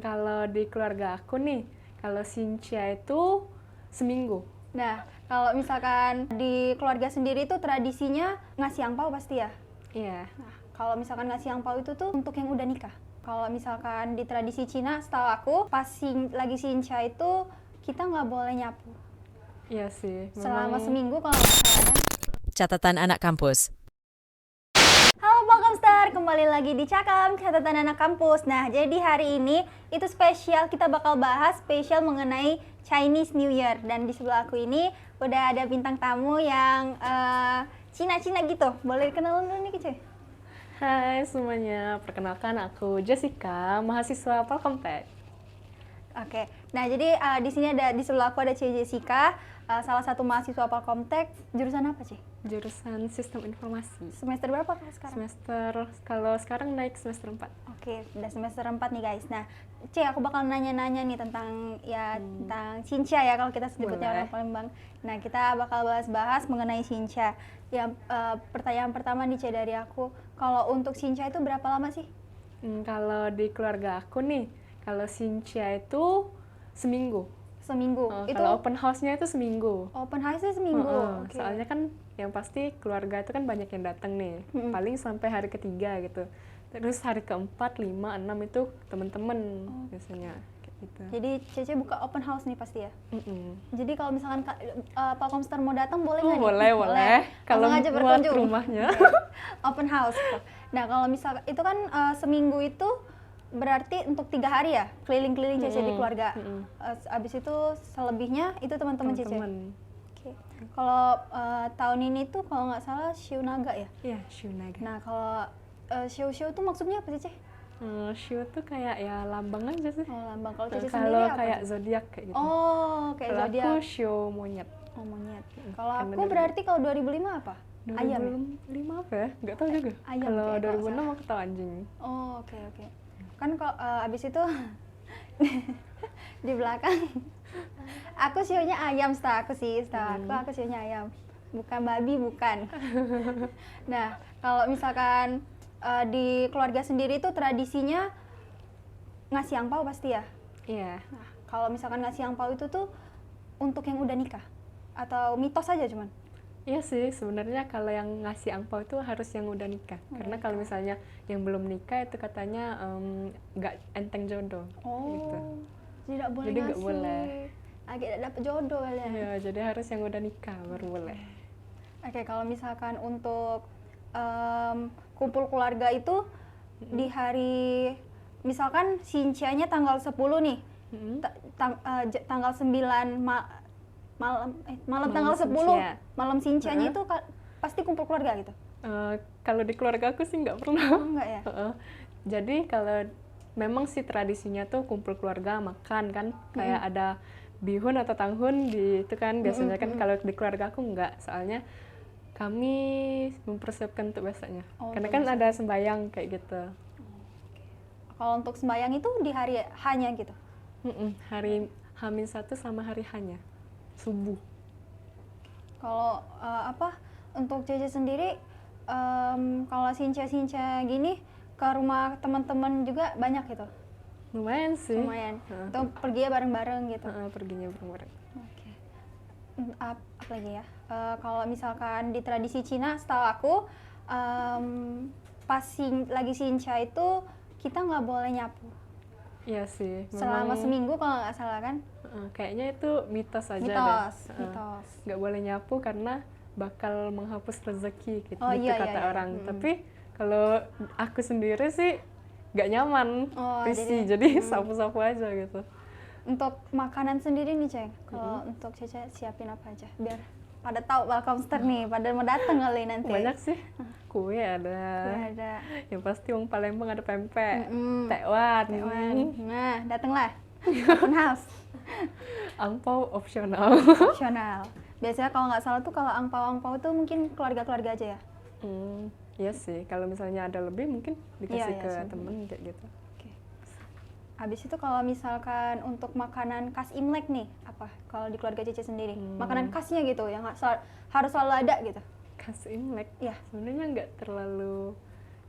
Kalau di keluarga aku nih, kalau Sincia itu seminggu. Nah, kalau misalkan di keluarga sendiri tuh tradisinya ngasih angpau pasti ya? Iya. Nah, kalau misalkan ngasih angpau itu tuh untuk yang udah nikah. Kalau misalkan di tradisi Cina, setahu aku, pas lagi Sincia itu kita nggak boleh nyapu. Iya sih. Selama Memang seminggu kalau nggak salah kan. Catatan anak kampus. Halo Polkomster, kembali lagi di Cakam, catatan anak kampus. Nah, jadi hari ini itu spesial, kita bakal bahas spesial mengenai Chinese New Year. Dan di sebelah aku ini udah ada bintang tamu yang Cina-Cina gitu. Boleh kenalan dulu nih, Kece? Hai semuanya, perkenalkan aku Jessica, mahasiswa Polkomtek. Oke, nah jadi di sini ada di sebelah aku ada Cie Jessica, salah satu mahasiswa Polkomtek. Jurusan apa, Cie? Jurusan Sistem Informasi. Semester berapa kalau sekarang? Kalau sekarang naik semester 4. Oke, udah semester 4 nih guys. Nah, Cie, aku bakal nanya-nanya nih tentang tentang Cincia ya kalau kita sebutnya Boleh. orang Palembang. Nah, kita bakal bahas-bahas mengenai Cincia. Yang pertanyaan pertama nih Cie dari aku, kalau untuk Cincia itu berapa lama sih? Kalau di keluarga aku nih, kalau Sincia itu seminggu. Seminggu. Itu Kalau open house-nya itu seminggu. open house-nya seminggu. Oke. Soalnya kan yang pasti keluarga itu kan banyak yang datang nih, paling sampai hari ketiga gitu. Terus hari keempat, 5, 6 itu temen-temen biasanya kayak gitu. Jadi Cece buka open house nih pasti ya. Mm-mm. Jadi kalau misalkan Pak Komster mau datang boleh nggak nih? Boleh. Kalau Langsung aja buat berkunjung. rumahnya. Oke. Open house. Nah kalau misalkan itu kan seminggu itu berarti untuk 3 hari ya keliling-keliling Cece di keluarga. Abis itu selebihnya itu teman-teman Cece. Temen-temen. Oke. Kalau tahun ini tuh kalau nggak salah Shiu Naga ya. Iya, Shunaga. Nah kalau Shiu tuh maksudnya apa sih Cece? Shu tuh kayak ya lambang aja sih. Oh lambang. Kalau Cece sendiri Kalau apa? kayak Cece? zodiak kayak gitu. Oh kayak Kalau zodiak. aku Shu monyet. Oh monyet. Kalau Karena aku berarti kalau 2005 apa? Ayam ya? 2005 apa ya? Nggak tahu juga. Ayam Kalau kayak kalau 2006 aku tahu anjing. Oh oke. Kan kalau abis itu di belakang aku sionya ayam setahu aku sionya ayam. Bukan babi bukan. Nah kalau misalkan di keluarga sendiri itu tradisinya ngasih angpau pasti ya? Iya. Nah kalau misalkan ngasih angpau itu tuh untuk yang udah nikah? Atau mitos aja cuman? Iya sih, sebenarnya kalau yang ngasih angpau itu harus yang udah nikah. Karena kalau misalnya yang belum nikah itu katanya nggak enteng jodoh. Gitu. Tidak boleh Jadi nggak ngasih. boleh. Agak tidak dapet jodoh ya. Iya, jadi harus yang udah nikah baru boleh. Oke, kalau misalkan untuk kumpul keluarga itu di hari misalkan Sincianya tanggal 10 nih. Tanggal 9 malam tanggal 10 Sincia. malam Sincianya itu pasti kumpul keluarga gitu. Kalau di keluarga aku sih nggak pernah. Oh, enggak ya? Jadi kalau memang sih tradisinya tuh kumpul keluarga makan kan, kayak ada bihun atau tanghun di itu kan biasanya kan. Kalau di keluarga aku nggak, soalnya kami mempersiapkan untuk besoknya. Karena kan ada sembayang kayak gitu. Kalau untuk sembahyang itu di hari hanya gitu. Hari H-1 sama hari hanya subuh. Kalau untuk Cece sendiri kalau Sincia gini ke rumah teman-teman juga banyak gitu. Lumayan sih. Lumayan. Itu pergi bareng-bareng gitu. Perginya bareng-bareng. Oke. Apa lagi ya? Kalau misalkan di tradisi Cina, setahu aku pas lagi Sincia itu kita nggak boleh nyapu. Iya sih. Selama seminggu kalau nggak salah kan? Kayaknya itu mitos aja Mitos. Nggak boleh nyapu karena bakal menghapus rezeki gitu, Oh, gitu iya, kata iya. orang. Tapi kalau aku sendiri sih nggak nyaman, risih, jadi- jadi sapu-sapu aja gitu. Untuk makanan sendiri nih Ceng, kalau untuk Cece siapin apa aja biar pada tahu Welcomester nih, pada mau datang kali nanti. Banyak sih, kue ada, Ada. yang pasti wong Palembang ada pempek, tekwan, Nah, datanglah. Open house. angpau opsional. Opsional. Biasanya kalau nggak salah tuh kalau angpau tuh mungkin keluarga-keluarga aja ya. Iya sih, kalau misalnya ada lebih mungkin dikasih Iya, ke sih. temen kayak gitu. Oke. Habis itu kalau misalkan untuk makanan khas Imlek nih, apa? Kalau di keluarga Cece sendiri, makanan khasnya gitu yang harus selalu ada gitu. Khas Imlek, Iya. sebenarnya nggak terlalu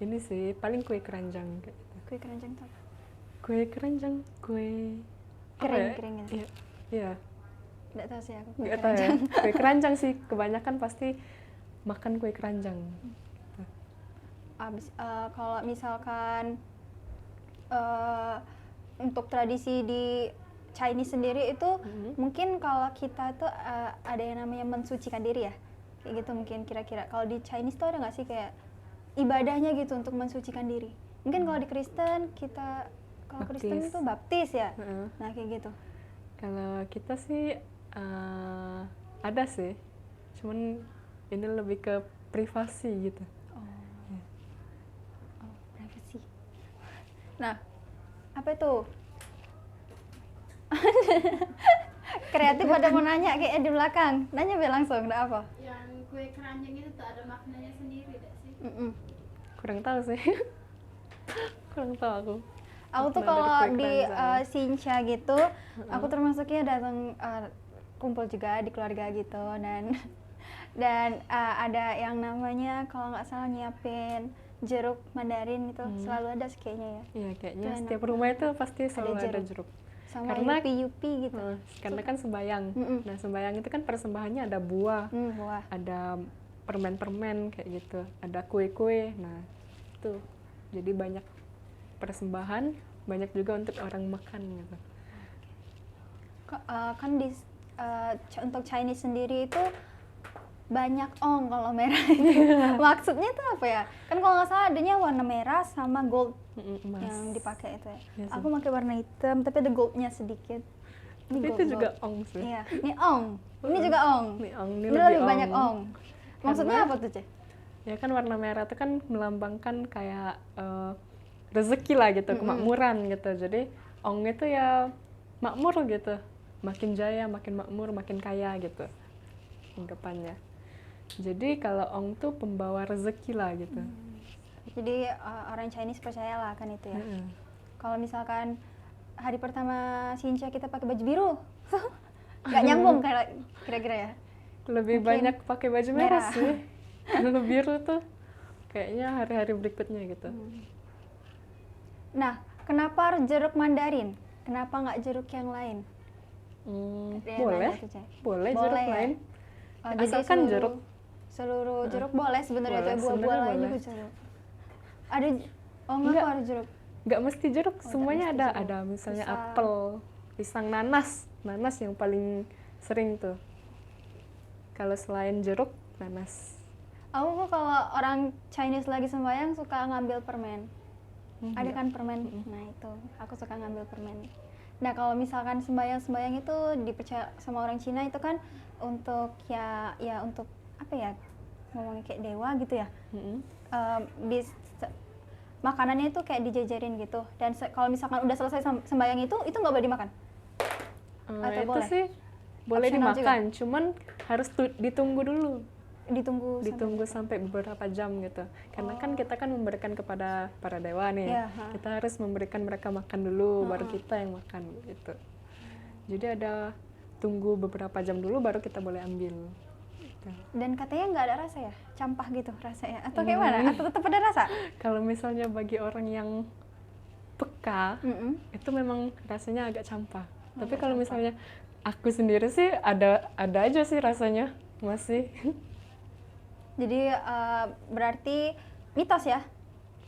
ini sih, paling kue keranjang kayak gitu. Kue keranjang tuh apa? Kue keranjang, kue apa ya? Kering gitu. Iya, iya. Nggak tahu sih aku. kue Nggak tahu ya. keranjang. Kue keranjang sih, kebanyakan pasti makan kue keranjang. Kalau misalkan untuk tradisi di Chinese sendiri itu mungkin kalau kita tuh ada yang namanya mensucikan diri ya, kayak gitu mungkin kira-kira. Kalau di Chinese tuh ada nggak sih kayak ibadahnya gitu untuk mensucikan diri? Mungkin kalau di Kristen kita, kalau Kristen Baptis. itu baptis ya, Heeh. nah kayak gitu. Kalau kita sih ada sih, cuman ini lebih ke privasi gitu. Oh, privacy. Nah, apa itu? Kreatif pada mau nanya kayak di belakang. Nanya be langsung, enggak apa? Yang kue keranjang itu tuh ada maknanya sendiri tidak sih? Kurang tahu sih. Kurang tahu aku. Aku tuh Makna dari kalau kue di keranjang. Sincha gitu, aku termasuknya datang kumpul juga di keluarga gitu dan ada yang namanya kalau nggak salah nyiapin jeruk Mandarin itu selalu ada sih kayaknya ya. Iya, kayaknya Itu setiap enak. rumah itu pasti selalu ada jeruk. jeruk. Sama Karena- yupi-yupi gitu. Karena kan sembayang. Mm-mm. Nah, sembayang itu kan persembahannya ada buah, Buah. ada permen-permen kayak gitu, ada kue-kue. Nah, itu. Jadi banyak persembahan, banyak juga untuk orang makan gitu. Kan untuk Chinese sendiri itu banyak ong kalau merah itu. Maksudnya tuh apa ya? Kan kalau nggak salah adanya warna merah sama gold Emas. yang dipakai itu ya. Iya sih. Aku pakai warna hitam tapi ada goldnya sedikit. Ini Tapi gold, itu juga gold. ong sih. Iya, ini ong. Ini juga ong. Ini ong, Ini lebih banyak ong. Maksudnya Karena- apa tuh, Ceh? Ya kan warna merah itu kan melambangkan kayak rezeki lah gitu, kemakmuran gitu. Jadi ong itu ya makmur gitu, makin jaya, makin makmur, makin kaya gitu anggapannya. Jadi kalau ong tuh pembawa rezeki lah gitu. Jadi orang Chinese percaya lah kan itu ya. Heeh. Kalau misalkan hari pertama Sincha kita pakai baju biru, nggak nyambung kayak kira-kira ya. Lebih Mungkin banyak pakai baju merah merah. sih. Kalau biru tuh kayaknya hari-hari berikutnya gitu. Nah, kenapa jeruk Mandarin? Kenapa nggak jeruk yang lain? Ada yang Boleh, nanya tuh, Ceh. boleh Boleh jeruk ya? lain. Jadi Asalkan jeruk. Seluruh jeruk boleh sebenarnya, Boleh, kayak buah-buah sebenarnya lain boleh. juga jeruk. Ada oh enggak Enggak. kok ada jeruk. Nggak mesti jeruk, nggak semuanya mesti ada. jeruk. Ada misalnya Pisang. apel, pisang, nanas. Nanas yang paling sering tuh. Kalau selain jeruk, nanas. Aku kok kalau orang Chinese lagi sembahyang suka ngambil permen. Ada kan permen? Nah itu, aku suka ngambil permen. Nah kalau misalkan sembahyang itu dipercaya sama orang Cina itu kan untuk ya untuk apa ya, ngomongnya kayak dewa gitu ya. Mm-mm. Makanannya itu kayak dijajarin gitu. Dan kalau misalkan udah selesai sembahyang itu nggak boleh dimakan. Atau Itu boleh? sih boleh Optional dimakan, cuman harus ditunggu dulu. Ditunggu Sampai beberapa jam gitu. Karena kan kita kan memberikan kepada para dewa nih. Iya, ha. Kita harus memberikan mereka makan dulu, baru kita yang makan gitu. Jadi ada tunggu beberapa jam dulu baru kita boleh ambil. Gitu. Dan katanya nggak ada rasa ya, campah gitu rasanya. Atau kayak mana? Atau tetap ada rasa? Kalau misalnya bagi orang yang peka, Mm-mm. itu memang rasanya agak campah. Tapi kalau misalnya aku sendiri sih ada aja sih rasanya masih. Jadi berarti mitos ya,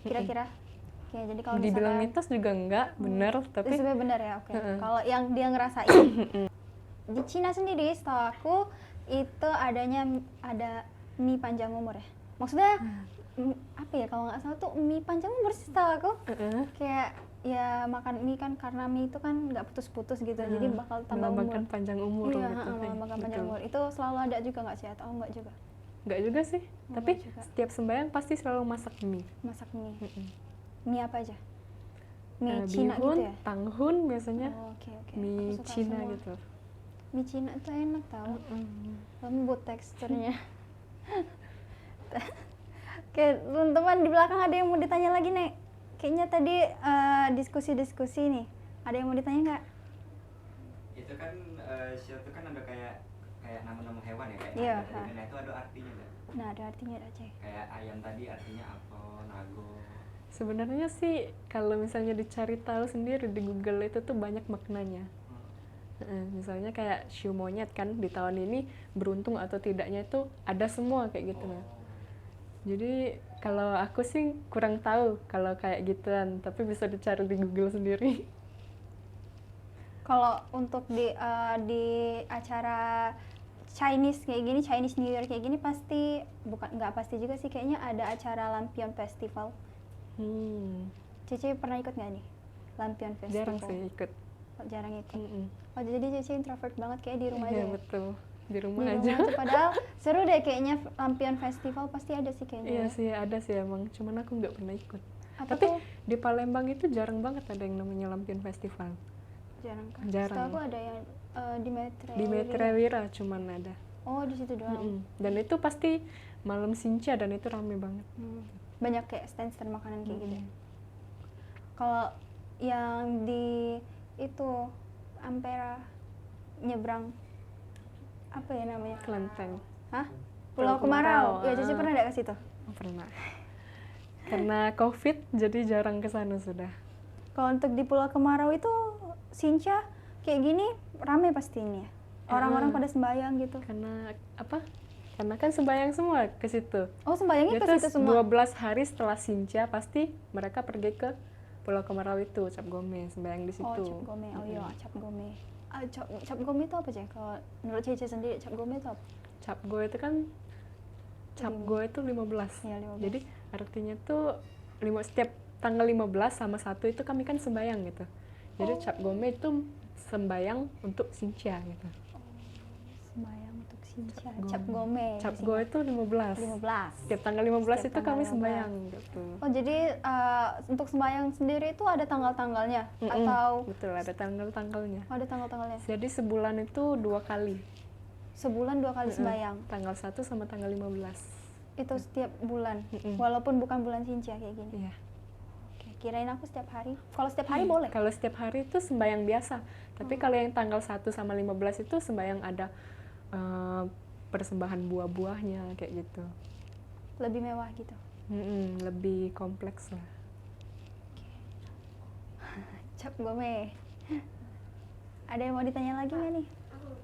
kira-kira. Oke, jadi kalau Dibilang misalkan mitos juga enggak, bener, tapi itu sebenarnya benar ya, oke. Heeh. Kalau yang dia ngerasain di Cina sendiri, setahu aku itu ada mie panjang umur ya. Maksudnya apa ya? Kalau nggak salah tuh mie panjang umur sih setahu aku. Heeh. Kayak ya makan mie kan karena mie itu kan nggak putus-putus gitu, jadi bakal tambah melambangkan umur. panjang umur Iya, gitu. melambangkan panjang Betul. umur. Itu selalu ada juga nggak sih atau enggak juga? Enggak juga sih, tapi juga. setiap sembahyang pasti selalu masak mie. Masak mie. Mm-mm. Mie apa aja? Mie Cina Bihun, gitu ya? tanghun biasanya, Oh, oke. mie Aku suka Cina semua. gitu. Mie Cina tuh enak tau, lembut teksturnya. Oke, teman-teman di belakang ada yang mau ditanya lagi, Nek? Kayaknya tadi diskusi-diskusi nih. Ada yang mau ditanya nggak? Itu kan shell itu kan ada kayak nama-nama hewan ya, kayak Iya, naga tadi. Nah itu ada artinya nggak? Nah, ada artinya ada, Cek. Kayak ayam tadi artinya apa, nago. Sebenarnya sih kalau misalnya dicari tahu sendiri di Google itu tuh banyak maknanya. Misalnya kayak shoe monyet kan di tahun ini beruntung atau tidaknya itu ada semua kayak gitu lah. Jadi kalau aku sih kurang tahu kalau kayak gituan, tapi bisa dicari di Google sendiri. Kalau untuk di acara Chinese kayak gini, Chinese New Year kayak gini pasti nggak pasti juga sih, kayaknya ada acara Lampion Festival. Cece pernah ikut nggak nih Lampion Festival? Jarang sih ikut. Oh, jarang ikut. Oh jadi Cece introvert banget kayak di rumah Iya aja. betul, di Di rumah rumah aja. aja. Padahal seru deh kayaknya Lampion Festival pasti ada sih kayaknya. Iya sih ada sih emang, cuman aku nggak pernah ikut. Apa Tapi tuh? di Palembang itu jarang banget ada yang namanya Lampion Festival. Jarang kan? Jarang. Setahu aku ada yang di Metre. Di Metrewira cuman ada. Oh di situ doang. Dan itu pasti malam Sinca dan itu rame banget. Banyak kayak stand-stand makanan kayak gitu. Kalau yang di itu Ampera nyebrang apa ya namanya? Kelenteng. Hah? Pulau Pulau Kemarau. Kemarau. Ya Cici pernah nggak ke situ? Pernah. Karena COVID jadi jarang ke sana sudah. Kalau untuk di Pulau Kemarau itu Sinca kayak gini rame pastinya. Orang-orang pada sembayang gitu. Karena apa? Karena kan sembahyang semua ke situ. Oh sembayangnya ke Jadi situ semua. 12 hari setelah Sinca pasti mereka pergi ke Pulau Kemarau itu, Cap Gome, sembahyang di situ. Oh Cap Gome. Oh iya Cap Gome. Cap Gome itu apa sih? Kalau menurut Cici sendiri Cap Gome itu apa? Cap Go itu kan Cap Go itu 15. Iya, 15. Jadi artinya tuh setiap tanggal 15 sama 1 itu kami kan sembahyang gitu. Jadi Cap Gome itu sembahyang untuk Sinca gitu. Sembayang untuk Sinca. Gome. Cap Gome. Cap Go itu 15. 15. Setiap tanggal 15 Setiap itu tanggal kami 15. sembahyang gitu. Oh jadi untuk sembahyang sendiri itu ada tanggal-tanggalnya atau Betul, ada tanggal-tanggalnya. ada tanggal-tanggalnya? Jadi sebulan itu 2 kali. Sebulan 2 kali sembahyang. Tanggal 1 sama tanggal 15. Itu setiap bulan. Mm-mm. Walaupun bukan bulan Sinca kayak gini. Iya. Oke, kirain aku setiap hari. Kalau setiap hari boleh. Kalau setiap hari itu sembahyang biasa. Tapi kalau yang tanggal 1 sama 15 itu sembahyang ada persembahan buah-buahnya kayak gitu. Lebih mewah gitu. Lebih kompleks lah. Cap Gome. Ada yang mau ditanya lagi nggak nih? Aku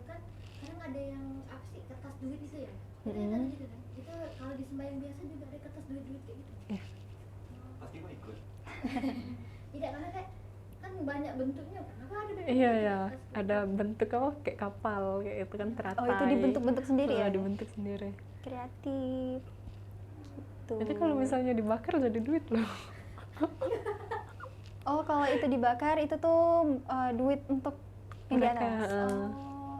kan kadang ada yang apa sih kertas duit itu ya. Itu kan gitu kan. Itu kalau di sembahyang biasa juga ada kertas duit-duit kayak gitu. Iya. Pasti mau ikut. Tidak karena kan banyak bentuknya. Kenapa ada bentuk Iya gitu, ya, kertas? ada bentuk apa kayak kapal kayak itu kan teratai. Oh itu dibentuk-bentuk sendiri ya? Dibentuk sendiri. Kreatif. Gitu. Jadi kalau misalnya dibakar jadi duit loh. Oh kalau itu dibakar itu tuh duit untuk yang di Mereka, atas. Oh.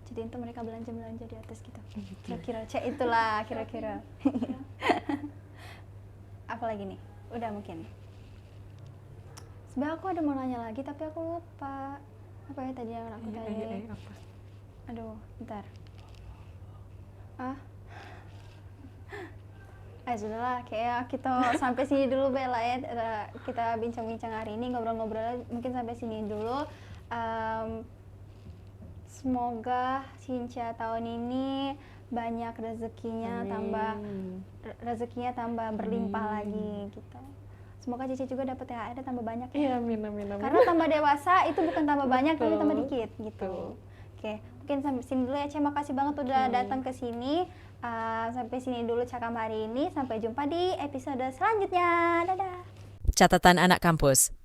Jadi itu mereka belanja-belanja di atas gitu. Kira-kira itulah kira-kira. Apa lagi nih? Udah mungkin. Sebenarnya aku ada mau nanya lagi tapi aku lupa. Apa ya tadi yang aku tanya? Apa? Aduh, bentar. Sudahlah, kayak kita sampai sini dulu Bella ya. Kita bincang-bincang hari ini, ngobrol-ngobrol mungkin sampai sini dulu. Semoga Sinca tahun ini banyak rezekinya, tambah berlimpah lagi gitu. Semoga Cici juga dapat THR tambah banyak ya. Iya, amin. Karena tambah dewasa itu bukan tambah banyak tapi Betul. tambah dikit gitu. Oke, mungkin sampai sini dulu ya. Terima kasih banget udah datang ke sini. Sampai sini dulu cakap hari ini. Sampai jumpa di episode selanjutnya. Dadah. Catatan Anak Kampus.